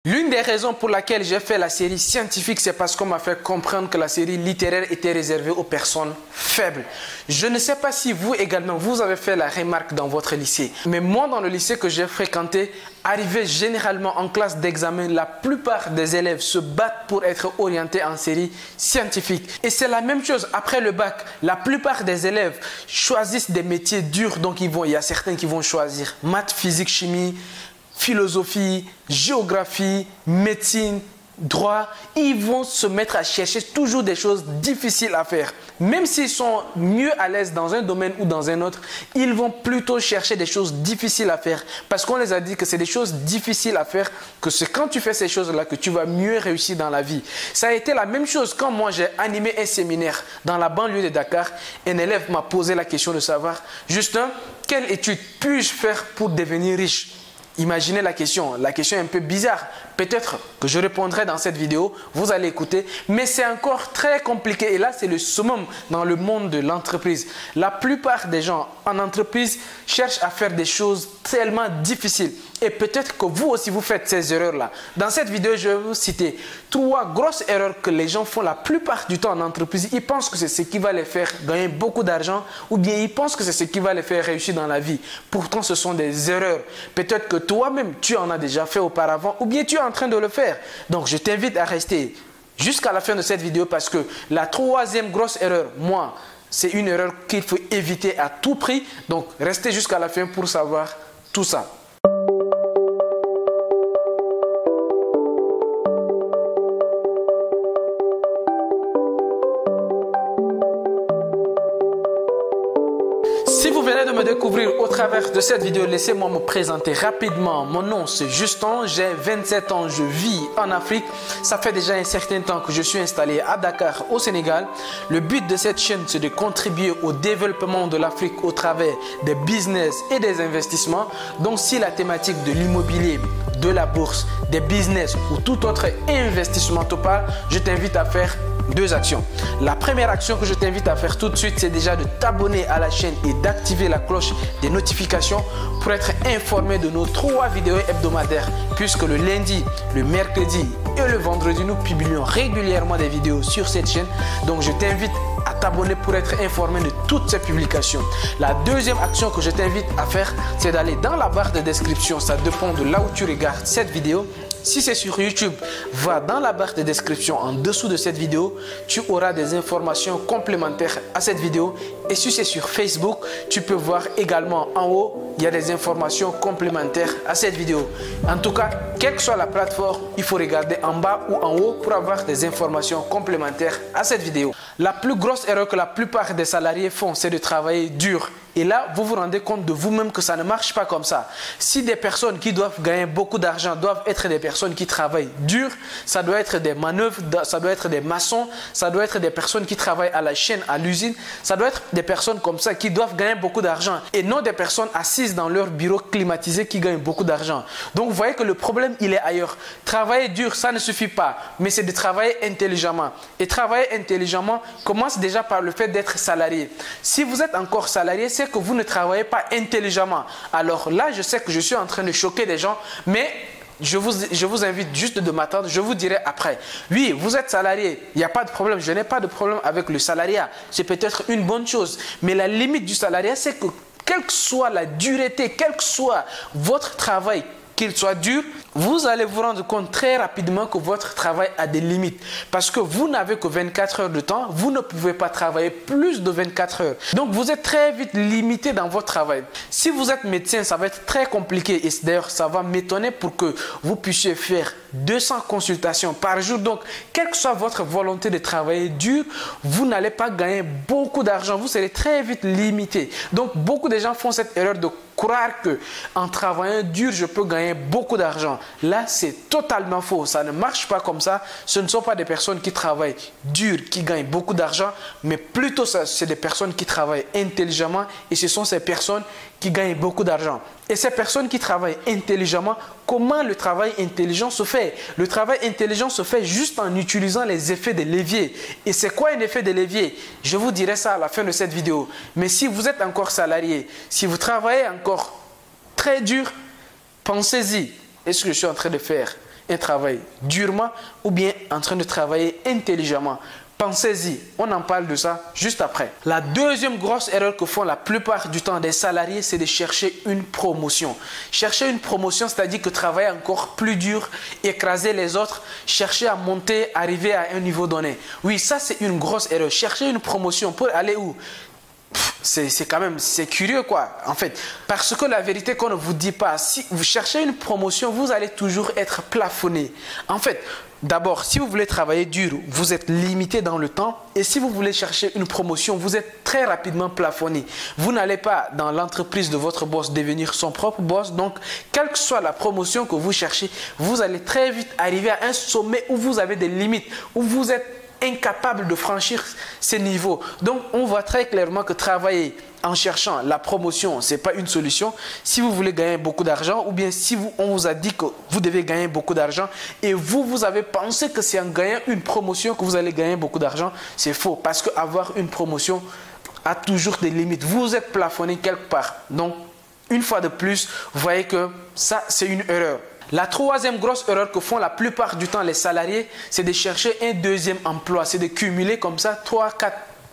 L'une des raisons pour laquelle j'ai fait la série scientifique, c'est parce qu'on m'a fait comprendre que la série littéraire était réservée aux personnes faibles. Je ne sais pas si vous également, vous avez fait la remarque dans votre lycée. Mais moi, dans le lycée que j'ai fréquenté, arrivé généralement en classe d'examen, la plupart des élèves se battent pour être orientés en série scientifique. Et c'est la même chose après le bac. La plupart des élèves choisissent des métiers durs. Donc il y a certains qui vont choisir maths, physique, chimie, philosophie, géographie, médecine, droit. Ils vont se mettre à chercher toujours des choses difficiles à faire. Même s'ils sont mieux à l'aise dans un domaine ou dans un autre, ils vont plutôt chercher des choses difficiles à faire. Parce qu'on les a dit que c'est des choses difficiles à faire, que c'est quand tu fais ces choses-là que tu vas mieux réussir dans la vie. Ça a été la même chose quand moi j'ai animé un séminaire dans la banlieue de Dakar. Un élève m'a posé la question de savoir, Justin, quelle étude puis-je faire pour devenir riche? Imaginez la question est un peu bizarre. Peut-être que je répondrai dans cette vidéo, vous allez écouter, mais c'est encore très compliqué. Et là, c'est le summum dans le monde de l'entreprise. La plupart des gens en entreprise cherchent à faire des choses tellement difficiles. Et peut-être que vous aussi, vous faites ces erreurs-là. Dans cette vidéo, je vais vous citer 3 grosses erreurs que les gens font la plupart du temps en entreprise. Ils pensent que c'est ce qui va les faire gagner beaucoup d'argent ou bien ils pensent que c'est ce qui va les faire réussir dans la vie. Pourtant, ce sont des erreurs. Peut-être que toi-même, tu en as déjà fait auparavant ou bien tu es en train de le faire. Donc, je t'invite à rester jusqu'à la fin de cette vidéo parce que la 3e grosse erreur, moi, c'est une erreur qu'il faut éviter à tout prix. Donc, restez jusqu'à la fin pour savoir tout ça. Si vous venez de me découvrir au travers de cette vidéo, laissez-moi me présenter rapidement. Mon nom c'est Justin, j'ai 27 ans, je vis en Afrique. Ça fait déjà un certain temps que je suis installé à Dakar au Sénégal. Le but de cette chaîne c'est de contribuer au développement de l'Afrique au travers des business et des investissements. Donc si la thématique de l'immobilier, de la bourse, des business ou tout autre investissement te parle, je t'invite à faire 2 actions. La première action que je t'invite à faire tout de suite, c'est déjà de t'abonner à la chaîne et d'activer la cloche des notifications pour être informé de nos 3 vidéos hebdomadaires, puisque le lundi, le mercredi et le vendredi, nous publions régulièrement des vidéos sur cette chaîne. Donc je t'invite à t'abonner pour être informé de toutes ces publications. La 2e action que je t'invite à faire, c'est d'aller dans la barre de description. Ça dépend de là où tu regardes cette vidéo. Si c'est sur YouTube, va dans la barre de description en dessous de cette vidéo. Tu auras des informations complémentaires à cette vidéo. Et si c'est sur Facebook, tu peux voir également en haut, il y a des informations complémentaires à cette vidéo. En tout cas, quelle que soit la plateforme, il faut regarder en bas ou en haut pour avoir des informations complémentaires à cette vidéo. La plus grosse erreur que la plupart des salariés font, c'est de travailler dur. Et là, vous vous rendez compte de vous-même que ça ne marche pas comme ça. Si des personnes qui doivent gagner beaucoup d'argent doivent être des personnes qui travaillent dur, ça doit être des manœuvres, ça doit être des maçons, ça doit être des personnes qui travaillent à la chaîne, à l'usine, ça doit être des personnes comme ça qui doivent gagner beaucoup d'argent et non des personnes assises dans leur bureau climatisé qui gagnent beaucoup d'argent. Donc, vous voyez que le problème, il est ailleurs. Travailler dur, ça ne suffit pas, mais c'est de travailler intelligemment. Et travailler intelligemment commence déjà par le fait d'être salarié. Si vous êtes encore salarié, c'est que vous ne travaillez pas intelligemment. Alors là, je sais que je suis en train de choquer des gens, mais je vous invite juste de m'attendre, je vous dirai après. Oui, vous êtes salarié, il n'y a pas de problème, je n'ai pas de problème avec le salariat. C'est peut-être une bonne chose, mais la limite du salariat, c'est que quelle que soit la dureté, quel que soit votre travail, qu'il soit dur, vous allez vous rendre compte très rapidement que votre travail a des limites. Parce que vous n'avez que 24 heures de temps, vous ne pouvez pas travailler plus de 24 heures. Donc, vous êtes très vite limité dans votre travail. Si vous êtes médecin, ça va être très compliqué. Et d'ailleurs, ça va m'étonner pour que vous puissiez faire 200 consultations par jour. Donc, quelle que soit votre volonté de travailler dur, vous n'allez pas gagner beaucoup d'argent. Vous serez très vite limité. Donc, beaucoup de gens font cette erreur de croire que en travaillant dur, je peux gagner beaucoup d'argent. Là, c'est totalement faux. Ça ne marche pas comme ça. Ce ne sont pas des personnes qui travaillent dur, qui gagnent beaucoup d'argent, mais plutôt c'est des personnes qui travaillent intelligemment et ce sont ces personnes qui gagnent beaucoup d'argent. Et ces personnes qui travaillent intelligemment, comment le travail intelligent se fait? Le travail intelligent se fait juste en utilisant les effets de levier. Et c'est quoi un effet de levier? Je vous dirai ça à la fin de cette vidéo. Mais si vous êtes encore salarié, si vous travaillez encore très dur, pensez-y. Est-ce que je suis en train de faire un travail durement ou bien en train de travailler intelligemment. Pensez-y, on en parle de ça juste après. La deuxième grosse erreur que font la plupart du temps des salariés, c'est de chercher une promotion. Chercher une promotion, c'est-à-dire que travailler encore plus dur, écraser les autres, chercher à monter, arriver à un niveau donné. Oui, ça c'est une grosse erreur. Chercher une promotion pour aller où? C'est quand même, c'est curieux quoi, en fait. Parce que la vérité qu'on ne vous dit pas, si vous cherchez une promotion, vous allez toujours être plafonné. En fait, d'abord, si vous voulez travailler dur, vous êtes limité dans le temps. Et si vous voulez chercher une promotion, vous êtes très rapidement plafonné. Vous n'allez pas dans l'entreprise de votre boss devenir son propre boss. Donc, quelle que soit la promotion que vous cherchez, vous allez très vite arriver à un sommet où vous avez des limites, où vous êtes incapable de franchir ces niveaux. Donc, on voit très clairement que travailler en cherchant la promotion, ce n'est pas une solution. Si vous voulez gagner beaucoup d'argent ou bien si on vous a dit que vous devez gagner beaucoup d'argent et vous avez pensé que c'est en gagnant une promotion que vous allez gagner beaucoup d'argent, c'est faux. Parce qu'avoir une promotion a toujours des limites. Vous êtes plafonné quelque part. Donc, une fois de plus, vous voyez que ça, c'est une erreur. La troisième grosse erreur que font la plupart du temps les salariés, c'est de chercher un deuxième emploi. C'est de cumuler comme ça 3-4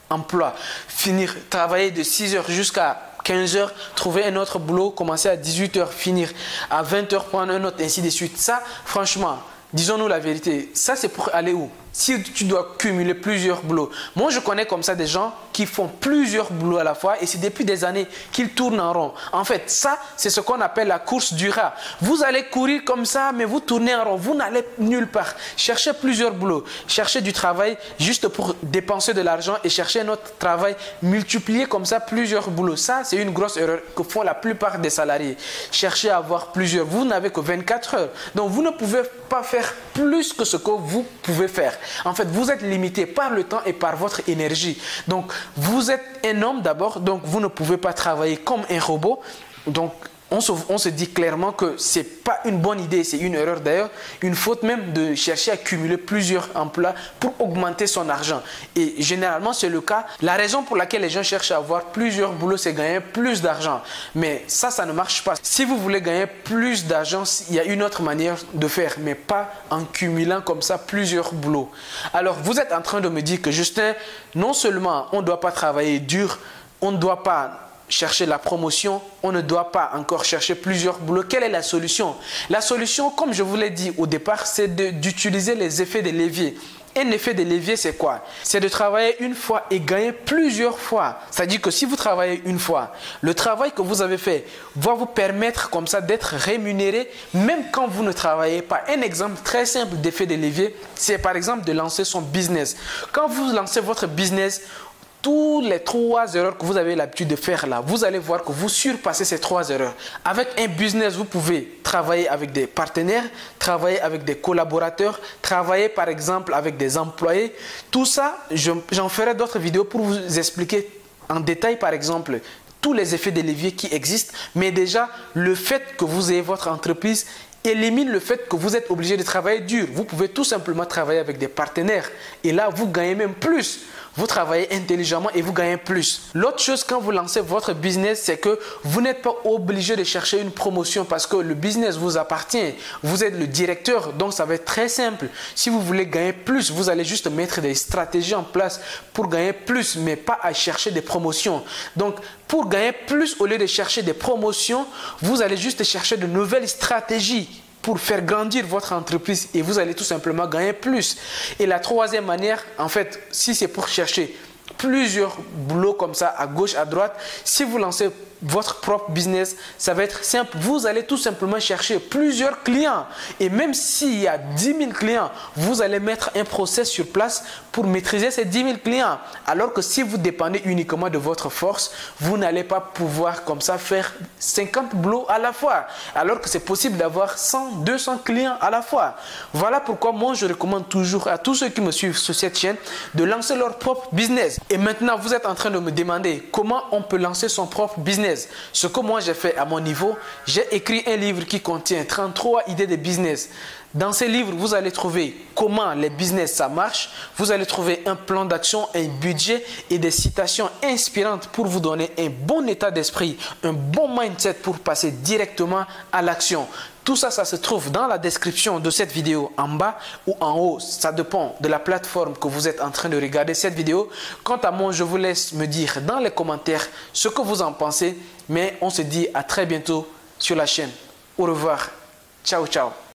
emplois. Finir, travailler de 6 heures jusqu'à 15 heures, trouver un autre boulot, commencer à 18 heures, finir à 20 heures, prendre un autre, ainsi de suite. Ça, franchement, disons-nous la vérité, ça c'est pour aller où? Si tu dois cumuler plusieurs boulots. Moi, je connais comme ça des gens qui font plusieurs boulots à la fois et c'est depuis des années qu'ils tournent en rond. En fait, ça, c'est ce qu'on appelle la course du rat. Vous allez courir comme ça, mais vous tournez en rond. Vous n'allez nulle part. Cherchez plusieurs boulots. Cherchez du travail juste pour dépenser de l'argent et chercher un autre travail. Multiplier comme ça plusieurs boulots. Ça, c'est une grosse erreur que font la plupart des salariés. Cherchez à avoir plusieurs. Vous n'avez que 24 heures. Donc, vous ne pouvez pas faire plus que ce que vous pouvez faire. En fait, vous êtes limité par le temps et par votre énergie. Donc, vous êtes un homme d'abord, donc vous ne pouvez pas travailler comme un robot. Donc, on se dit clairement que ce n'est pas une bonne idée, c'est une erreur d'ailleurs, une faute même de chercher à cumuler plusieurs emplois pour augmenter son argent. Et généralement, c'est le cas. La raison pour laquelle les gens cherchent à avoir plusieurs boulots, c'est gagner plus d'argent. Mais ça ne marche pas. Si vous voulez gagner plus d'argent, il y a une autre manière de faire, mais pas en cumulant comme ça plusieurs boulots. Alors, vous êtes en train de me dire que Justin, non seulement on ne doit pas travailler dur, on ne doit pas chercher la promotion, on ne doit pas encore chercher plusieurs boulots. Quelle est la solution? La solution, comme je vous l'ai dit au départ, c'est d'utiliser les effets de levier. Un effet de levier, c'est quoi? C'est de travailler une fois et gagner plusieurs fois. C'est-à-dire que si vous travaillez une fois, le travail que vous avez fait va vous permettre comme ça d'être rémunéré même quand vous ne travaillez pas. Un exemple très simple d'effet de levier, c'est par exemple de lancer son business. Quand vous lancez votre business, tous les 3 erreurs que vous avez l'habitude de faire là, vous allez voir que vous surpassez ces 3 erreurs. Avec un business, vous pouvez travailler avec des partenaires, travailler avec des collaborateurs, travailler par exemple avec des employés. Tout ça, j'en ferai d'autres vidéos pour vous expliquer en détail par exemple tous les effets de levier qui existent. Mais déjà, le fait que vous ayez votre entreprise élimine le fait que vous êtes obligé de travailler dur. Vous pouvez tout simplement travailler avec des partenaires et là, vous gagnez même plus. Vous travaillez intelligemment et vous gagnez plus. L'autre chose, quand vous lancez votre business, c'est que vous n'êtes pas obligé de chercher une promotion parce que le business vous appartient. Vous êtes le directeur, donc ça va être très simple. Si vous voulez gagner plus, vous allez juste mettre des stratégies en place pour gagner plus, mais pas à chercher des promotions. Donc, pour gagner plus, au lieu de chercher des promotions, vous allez juste chercher de nouvelles stratégies pour faire grandir votre entreprise et vous allez tout simplement gagner plus. Et la troisième manière, en fait, si c'est pour chercher plusieurs boulots comme ça à gauche, à droite, si vous lancez votre propre business, ça va être simple. Vous allez tout simplement chercher plusieurs clients. Et même s'il y a 10 000 clients, vous allez mettre un process sur place pour maîtriser ces 10 000 clients. Alors que si vous dépendez uniquement de votre force, vous n'allez pas pouvoir comme ça faire 50 boulots à la fois. Alors que c'est possible d'avoir 100, 200 clients à la fois. Voilà pourquoi moi je recommande toujours à tous ceux qui me suivent sur cette chaîne de lancer leur propre business. Et maintenant, vous êtes en train de me demander comment on peut lancer son propre business. Ce que moi j'ai fait à mon niveau, j'ai écrit un livre qui contient 33 idées de business. Dans ces livres, vous allez trouver comment les business ça marche. Vous allez trouver un plan d'action, un budget et des citations inspirantes pour vous donner un bon état d'esprit, un bon mindset pour passer directement à l'action. Tout ça, ça se trouve dans la description de cette vidéo en bas ou en haut. Ça dépend de la plateforme que vous êtes en train de regarder cette vidéo. Quant à moi, je vous laisse me dire dans les commentaires ce que vous en pensez. Mais on se dit à très bientôt sur la chaîne. Au revoir. Ciao, ciao.